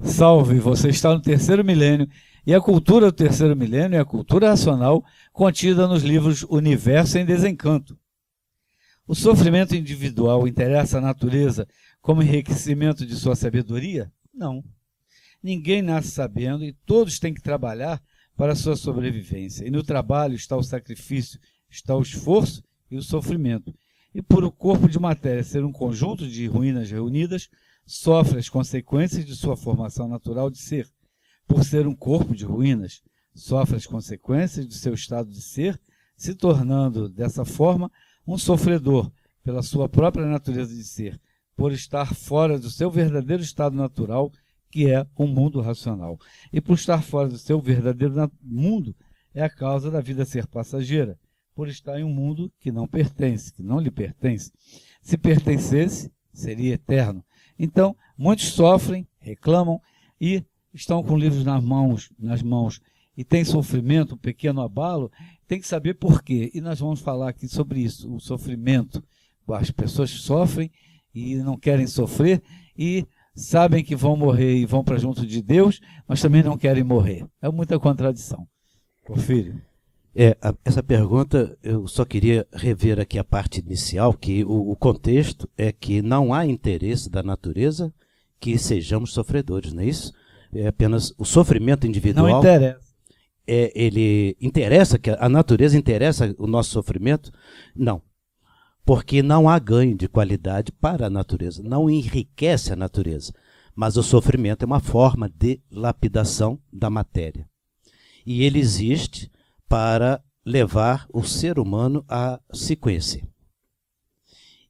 Salve, você está no terceiro milênio, e a cultura do terceiro milênio é a cultura racional contida nos livros Universo em Desencanto. O sofrimento individual interessa à natureza como enriquecimento de sua sabedoria? Não. Ninguém nasce sabendo e todos têm que trabalhar para a sua sobrevivência. E no trabalho está o sacrifício, está o esforço e o sofrimento. E por o corpo de matéria ser um conjunto de ruínas reunidas, sofre as consequências de sua formação natural de ser. Por ser um corpo de ruínas, sofre as consequências do seu estado de ser, se tornando, dessa forma, um sofredor pela sua própria natureza de ser, por estar fora do seu verdadeiro estado natural, que é o mundo racional. E por estar fora do seu verdadeiro mundo, é a causa da vida ser passageira, por estar em um mundo que não pertence, que não lhe pertence. Se pertencesse, seria eterno. Então, muitos sofrem, reclamam e estão com livros nas mãos e tem sofrimento, um pequeno abalo, tem que saber por quê. E nós vamos falar aqui sobre isso, o sofrimento. As pessoas sofrem e não querem sofrer e sabem que vão morrer e vão para junto de Deus, mas também não querem morrer. É muita contradição. Porfírio. Essa pergunta, eu só queria rever aqui a parte inicial, que o contexto é que não há interesse da natureza que sejamos sofredores, não é isso? É apenas o sofrimento individual. Não interessa. Ele interessa, que a natureza interessa o nosso sofrimento? Não. Porque não há ganho de qualidade para a natureza, não enriquece a natureza. Mas o sofrimento é uma forma de lapidação da matéria. E ele existe para levar o ser humano a se conhecer.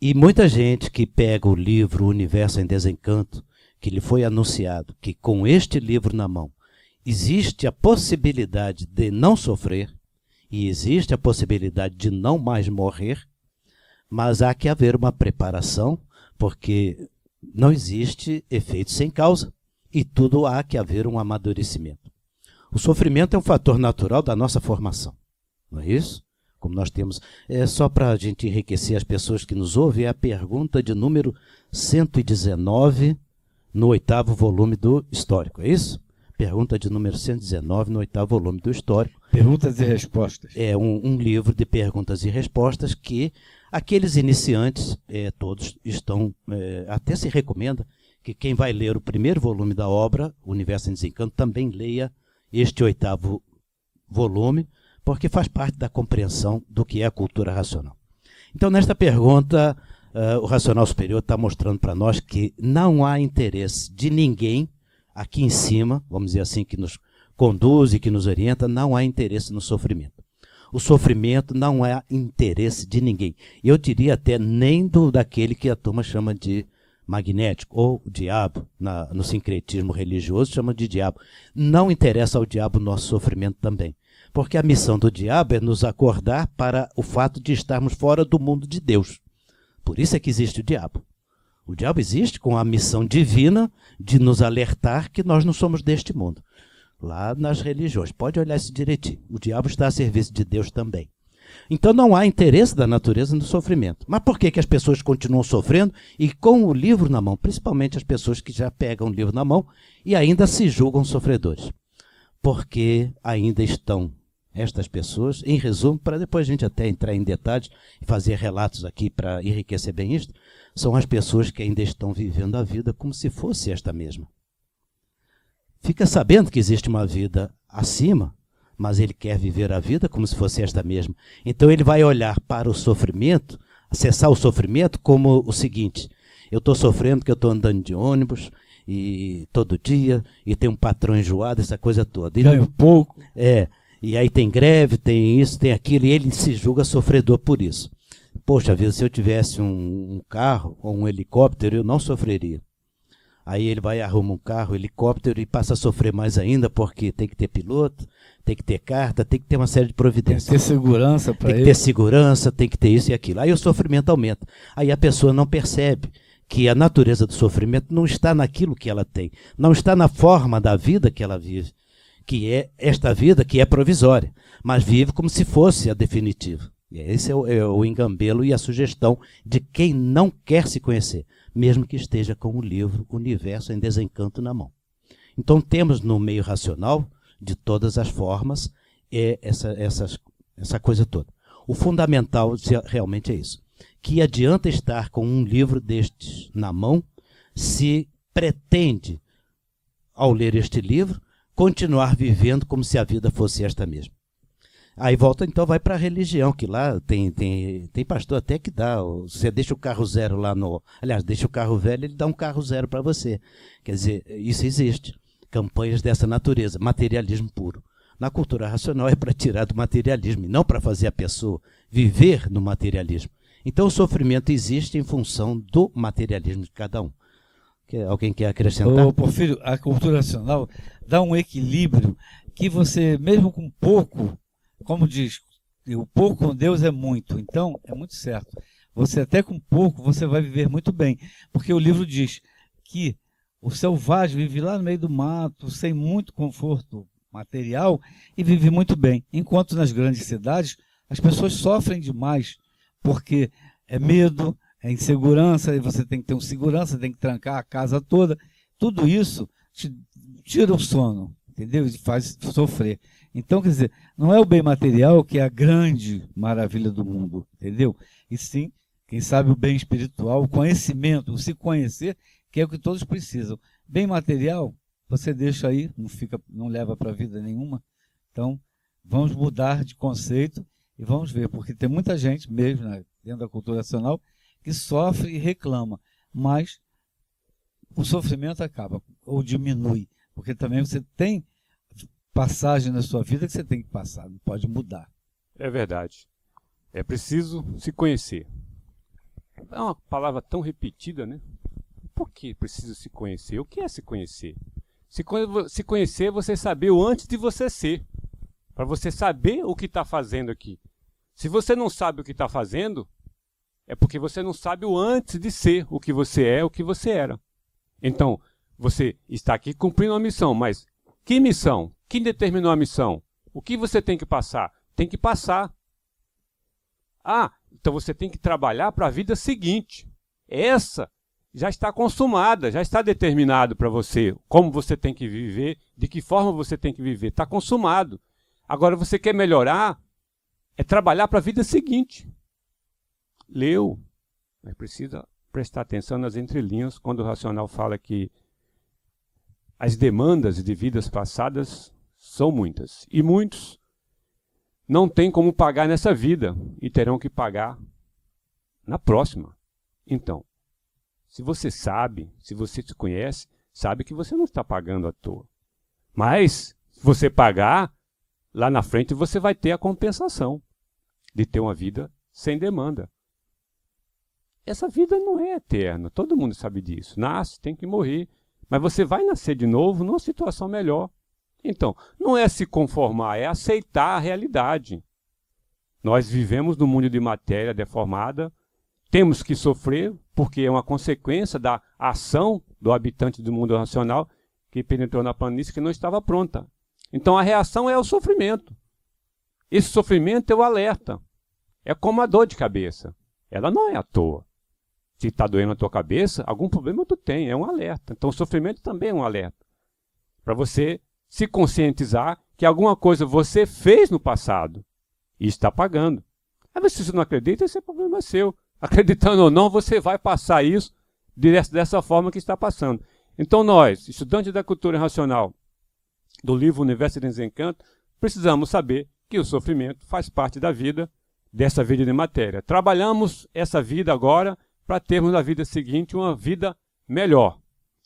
E muita gente que pega o livro Universo em Desencanto, que lhe foi anunciado que com este livro na mão existe a possibilidade de não sofrer e existe a possibilidade de não mais morrer, mas há que haver uma preparação, porque não existe efeito sem causa e tudo há que haver um amadurecimento. O sofrimento é um fator natural da nossa formação, não é isso? Como nós temos, só para a gente enriquecer as pessoas que nos ouvem, é a pergunta de número 119 no 8º volume do Histórico, é isso? Pergunta de número 119 no 8º volume do Histórico. Perguntas e respostas. É um livro de perguntas e respostas que aqueles iniciantes, todos estão, até se recomenda que quem vai ler o primeiro volume da obra, Universo em Desencanto, também leia este 8º volume, porque faz parte da compreensão do que é a cultura racional. Então, nesta pergunta, o Racional Superior está mostrando para nós que não há interesse de ninguém aqui em cima, vamos dizer assim, que nos conduz e que nos orienta, não há interesse no sofrimento. O sofrimento não é interesse de ninguém. Eu diria até nem daquele que a turma chama de magnético, ou diabo, no sincretismo religioso chama de diabo. Não interessa ao diabo o nosso sofrimento também. Porque a missão do diabo é nos acordar para o fato de estarmos fora do mundo de Deus. Por isso é que existe o diabo. O diabo existe com a missão divina de nos alertar que nós não somos deste mundo. Lá nas religiões, pode olhar isso direitinho. O diabo está a serviço de Deus também. Então não há interesse da natureza no sofrimento. Mas por que as pessoas continuam sofrendo e com o livro na mão? Principalmente as pessoas que já pegam o livro na mão e ainda se julgam sofredores. Porque ainda estão estas pessoas, em resumo, para depois a gente até entrar em detalhes e fazer relatos aqui para enriquecer bem isto, são as pessoas que ainda estão vivendo a vida como se fosse esta mesma. Fica sabendo que existe uma vida acima, mas ele quer viver a vida como se fosse esta mesma. Então ele vai olhar para o sofrimento, acessar o sofrimento como o seguinte: eu estou sofrendo porque eu estou andando de ônibus e todo dia, e tem um patrão enjoado, essa coisa toda. Ganho pouco. E aí tem greve, tem isso, tem aquilo, e ele se julga sofredor por isso. Poxa vida, se eu tivesse um carro ou um helicóptero, eu não sofreria. Aí ele vai e arruma um carro, um helicóptero e passa a sofrer mais ainda, porque tem que ter piloto, tem que ter carta, tem que ter uma série de providências. Tem que ter segurança para ele. Tem que ter segurança, tem que ter isso e aquilo. Aí o sofrimento aumenta. Aí a pessoa não percebe que a natureza do sofrimento não está naquilo que ela tem, não está na forma da vida que ela vive, que é esta vida que é provisória, mas vive como se fosse a definitiva. E esse é o engambelo e a sugestão de quem não quer se conhecer, mesmo que esteja com o livro Universo em Desencanto na mão. Então temos no meio racional, de todas as formas, essa coisa toda. O fundamental realmente é isso. Que adianta estar com um livro destes na mão se pretende, ao ler este livro, continuar vivendo como se a vida fosse esta mesma. Aí volta, então, vai para a religião, que lá tem pastor até que dá. Você deixa o carro zero lá no... Aliás, deixa o carro velho, ele dá um carro zero para você. Quer dizer, isso existe. Campanhas dessa natureza, materialismo puro. Na cultura racional é para tirar do materialismo, e não para fazer a pessoa viver no materialismo. Então o sofrimento existe em função do materialismo de cada um. Alguém quer acrescentar? Ô, Porfírio, a cultura racional dá um equilíbrio que você, mesmo com pouco, como diz, o pouco com Deus é muito. Então, é muito certo. Você até com pouco, você vai viver muito bem. Porque o livro diz que o selvagem vive lá no meio do mato, sem muito conforto material, e vive muito bem. Enquanto nas grandes cidades, as pessoas sofrem demais, porque é medo, é insegurança, e você tem que ter um segurança, tem que trancar a casa toda. Tudo isso te tira o sono, entendeu? E faz sofrer. Então, quer dizer, não é o bem material que é a grande maravilha do mundo, entendeu? E sim, quem sabe o bem espiritual, o conhecimento, o se conhecer, que é o que todos precisam. Bem material, você deixa aí, não leva para a vida nenhuma. Então, vamos mudar de conceito e vamos ver, porque tem muita gente mesmo, né, dentro da cultura racional, que sofre e reclama, mas o sofrimento acaba, ou diminui, porque também você tem passagem na sua vida que você tem que passar, não pode mudar. É verdade. É preciso se conhecer. É uma palavra tão repetida, né? Por que precisa se conhecer? O que é se conhecer? Se conhecer é você saber o antes de você ser. Para você saber o que está fazendo aqui. Se você não sabe o que está fazendo, é porque você não sabe o antes de ser o que você é, o que você era. Então, você está aqui cumprindo uma missão, mas que missão? Quem determinou a missão? O que você tem que passar? Tem que passar. Ah, então você tem que trabalhar para a vida seguinte. Essa já está consumada, já está determinado para você como você tem que viver, de que forma você tem que viver. Está consumado. Agora você quer melhorar, é trabalhar para a vida seguinte. Leu, mas precisa prestar atenção nas entrelinhas quando o racional fala que as demandas de vidas passadas são muitas. E muitos não têm como pagar nessa vida e terão que pagar na próxima. Então, se você sabe, se você se conhece, sabe que você não está pagando à toa. Mas, se você pagar, lá na frente você vai ter a compensação de ter uma vida sem demanda. Essa vida não é eterna, todo mundo sabe disso. Nasce, tem que morrer, mas você vai nascer de novo numa situação melhor. Então, não é se conformar, é aceitar a realidade. Nós vivemos num mundo de matéria deformada, temos que sofrer, porque é uma consequência da ação do habitante do mundo racional que penetrou na planície que não estava pronta. Então a reação é o sofrimento. Esse sofrimento é o alerta. É como a dor de cabeça. Ela não é à toa. Se está doendo a tua cabeça, algum problema tu tem, é um alerta. Então o sofrimento também é um alerta. Para você se conscientizar que alguma coisa você fez no passado e está pagando. Mas se você não acredita, esse problema é seu. Acreditando ou não, você vai passar isso dessa forma que está passando. Então nós, estudantes da cultura racional, do livro Universo de Desencanto, precisamos saber que o sofrimento faz parte da vida, dessa vida de matéria. Trabalhamos essa vida agora para termos na vida seguinte uma vida melhor,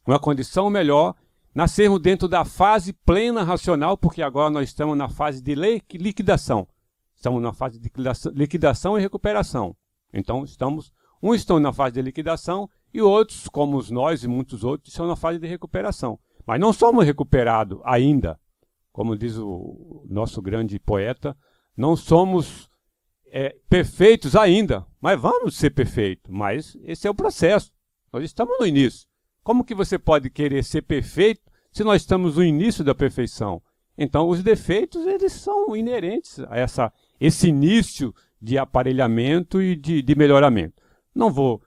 uma condição melhor, nascermos dentro da fase plena racional, porque agora nós estamos na fase de liquidação. Estamos na fase de liquidação e recuperação. Então, uns estão na fase de liquidação e outros, como nós e muitos outros, estão na fase de recuperação. Mas não somos recuperados ainda. Como diz o nosso grande poeta, não somos perfeitos ainda, mas vamos ser perfeitos. Mas esse é o processo. Nós estamos no início. Como que você pode querer ser perfeito se nós estamos no início da perfeição? Então, os defeitos, eles são inerentes a esse início de aparelhamento e de melhoramento. Não vou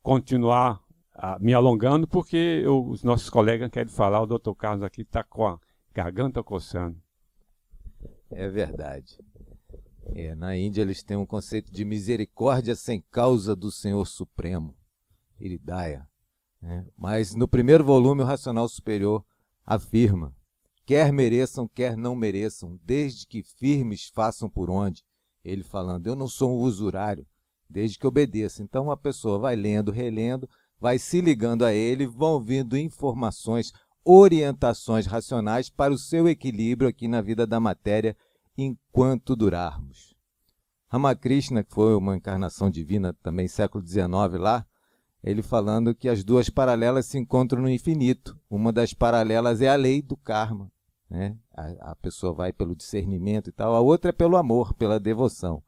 continuar me alongando, porque os nossos colegas querem falar, o doutor Carlos aqui está com a garganta coçando. É verdade. Na Índia eles têm um conceito de misericórdia sem causa do Senhor Supremo, Iridaya. Mas no primeiro volume o Racional Superior afirma: quer mereçam, quer não mereçam, desde que firmes façam por onde. Ele falando, eu não sou um usurário, desde que obedeça. Então a pessoa vai lendo, relendo, vai se ligando a ele, vão vindo informações, orientações racionais para o seu equilíbrio aqui na vida da matéria enquanto durarmos. Ramakrishna, que foi uma encarnação divina também, século XIX lá, ele falando que as duas paralelas se encontram no infinito. Uma das paralelas é a lei do karma, né? A pessoa vai pelo discernimento e tal, a outra é pelo amor, pela devoção.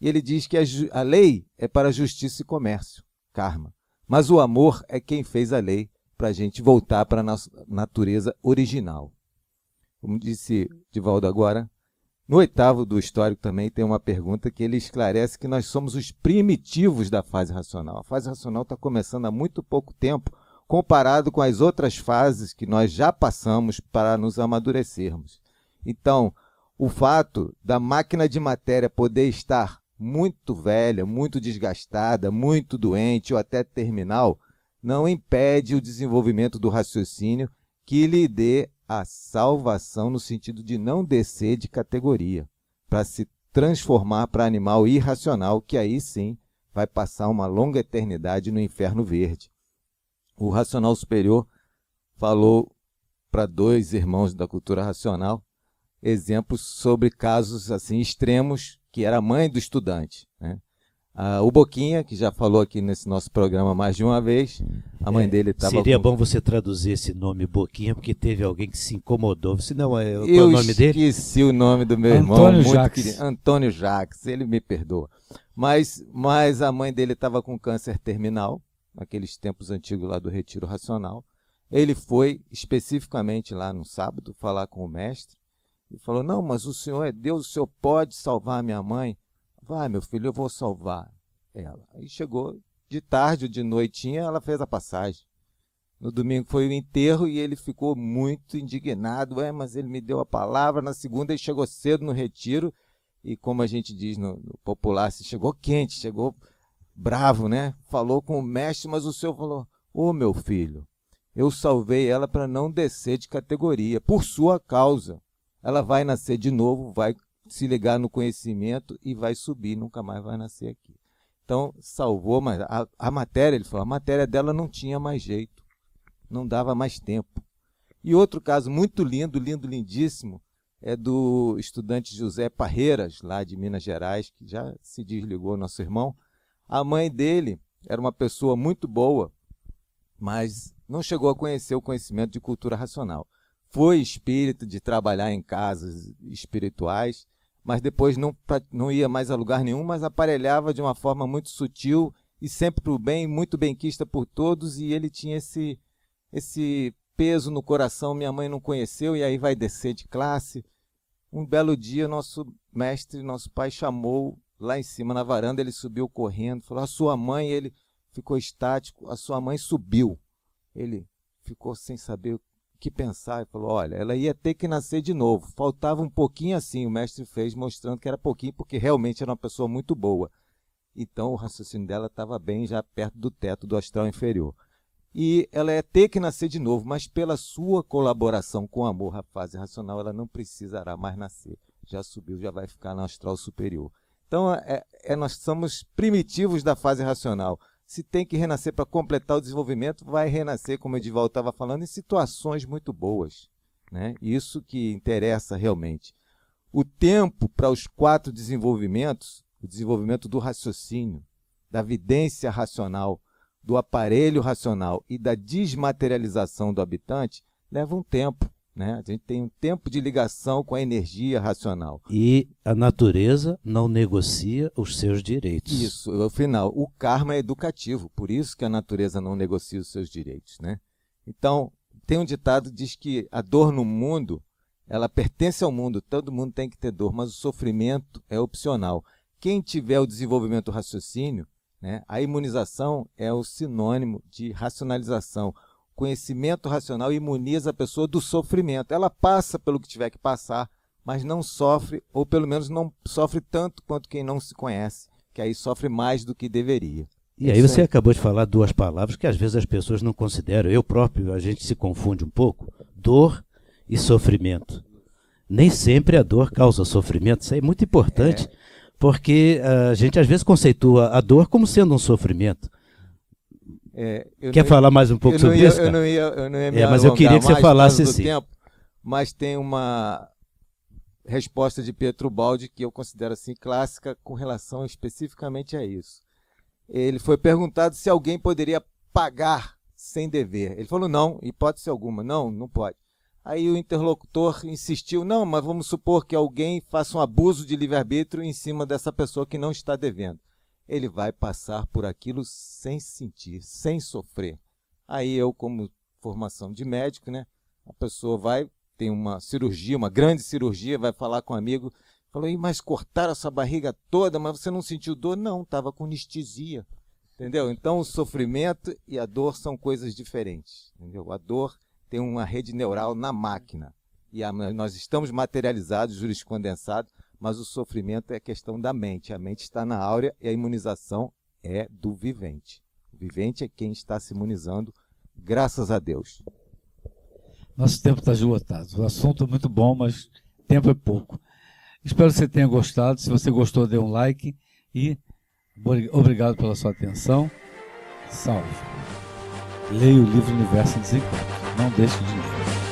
E ele diz que a lei é para justiça e comércio, karma. Mas o amor é quem fez a lei para a gente voltar para a nossa natureza original. Como disse Divaldo agora, no 8º do histórico também tem uma pergunta que ele esclarece que nós somos os primitivos da fase racional. A fase racional está começando há muito pouco tempo, comparado com as outras fases que nós já passamos para nos amadurecermos. Então, o fato da máquina de matéria poder estar muito velha, muito desgastada, muito doente ou até terminal, não impede o desenvolvimento do raciocínio que lhe dê a salvação no sentido de não descer de categoria, para se transformar para animal irracional, que aí sim vai passar uma longa eternidade no inferno verde. O Racional Superior falou para 2 irmãos da cultura racional exemplos sobre casos assim extremos, que era a mãe do estudante, né? O Boquinha, que já falou aqui nesse nosso programa mais de uma vez, a mãe dele estava... Seria bom você traduzir esse nome Boquinha, porque teve alguém que se incomodou. Você não, qual é o nome dele? Eu esqueci o nome do meu irmão. Antônio Jacques. Antônio Jacques, ele me perdoa. Mas a mãe dele estava com câncer terminal, naqueles tempos antigos lá do Retiro Racional. Ele foi especificamente lá no sábado falar com o mestre e falou, não, mas o senhor é Deus, o senhor pode salvar a minha mãe? Vai, meu filho, eu vou salvar ela. Aí chegou de tarde ou de noitinha, ela fez a passagem. No domingo foi o enterro e ele ficou muito indignado. Mas ele me deu a palavra. Na segunda ele chegou cedo no retiro e, como a gente diz no popular, se chegou quente, chegou bravo, né? Falou com o mestre, mas o senhor falou, meu filho, eu salvei ela para não descer de categoria, por sua causa. Ela vai nascer de novo, vai se ligar no conhecimento e vai subir, nunca mais vai nascer aqui. Então, salvou, mas a matéria, ele falou, a matéria dela não tinha mais jeito, não dava mais tempo. E outro caso muito lindo, lindíssimo, é do estudante José Parreiras, lá de Minas Gerais, que já se desligou, nosso irmão. A mãe dele era uma pessoa muito boa, mas não chegou a conhecer o conhecimento de cultura racional. Foi espírito de trabalhar em casas espirituais, mas depois não ia mais a lugar nenhum, mas aparelhava de uma forma muito sutil e sempre para o bem, muito benquista por todos, e ele tinha esse peso no coração, minha mãe não conheceu, e aí vai descer de classe. Um belo dia, nosso mestre, nosso pai chamou lá em cima na varanda, ele subiu correndo, falou, a sua mãe, ele ficou estático, a sua mãe subiu. Ele ficou sem saber que pensar e falou, olha, ela ia ter que nascer de novo, faltava um pouquinho assim, o mestre fez mostrando que era pouquinho, porque realmente era uma pessoa muito boa. Então o raciocínio dela estava bem já perto do teto do astral inferior. E ela ia ter que nascer de novo, mas pela sua colaboração com o amor, a fase racional, ela não precisará mais nascer. Já subiu, já vai ficar no astral superior. Então nós somos primitivos da fase racional. Se tem que renascer para completar o desenvolvimento, vai renascer, como o Edivaldo estava falando, em situações muito boas, né? Isso que interessa realmente. O tempo para os 4 desenvolvimentos, o desenvolvimento do raciocínio, da vidência racional, do aparelho racional e da desmaterialização do habitante, leva um tempo, né? A gente tem um tempo de ligação com a energia racional. E a natureza não negocia os seus direitos. Isso, no final, o karma é educativo, por isso que a natureza não negocia os seus direitos, né? Então, tem um ditado que diz que a dor no mundo, ela pertence ao mundo, todo mundo tem que ter dor, mas o sofrimento é opcional. Quem tiver o desenvolvimento do raciocínio, né? A imunização é o sinônimo de racionalização. Conhecimento racional imuniza a pessoa do sofrimento. Ela passa pelo que tiver que passar, mas não sofre, ou pelo menos não sofre tanto quanto quem não se conhece, que aí sofre mais do que deveria. E aí você acabou de falar duas palavras que às vezes as pessoas não consideram. Eu próprio, a gente se confunde um pouco. Dor e sofrimento. Nem sempre a dor causa sofrimento. Isso aí é muito importante, porque a gente às vezes conceitua a dor como sendo um sofrimento. Quer falar mais um pouco sobre isso? Eu não ia me mas eu queria que você falasse assim. Mas tem uma resposta de Pietro Baldi que eu considero assim clássica com relação especificamente a isso. Ele foi perguntado se alguém poderia pagar sem dever. Ele falou não, hipótese alguma. Não pode. Aí o interlocutor insistiu, não, mas vamos supor que alguém faça um abuso de livre-arbítrio em cima dessa pessoa que não está devendo. Ele vai passar por aquilo sem sentir, sem sofrer. Aí eu, como formação de médico, né, a pessoa tem uma cirurgia, uma grande cirurgia, vai falar com um amigo, falou, mas cortaram essa barriga toda, mas você não sentiu dor? Não, estava com anestesia. Entendeu? Então o sofrimento e a dor são coisas diferentes. Entendeu? A dor tem uma rede neural na máquina. E nós estamos materializados, juriscondensados, mas o sofrimento é questão da mente. A mente está na áurea e a imunização é do vivente. O vivente é quem está se imunizando, graças a Deus. Nosso tempo está esgotado. O assunto é muito bom, mas tempo é pouco. Espero que você tenha gostado. Se você gostou, dê um like e obrigado pela sua atenção. Salve. Leia o livro Universo em Desencontro. Não deixe de ler.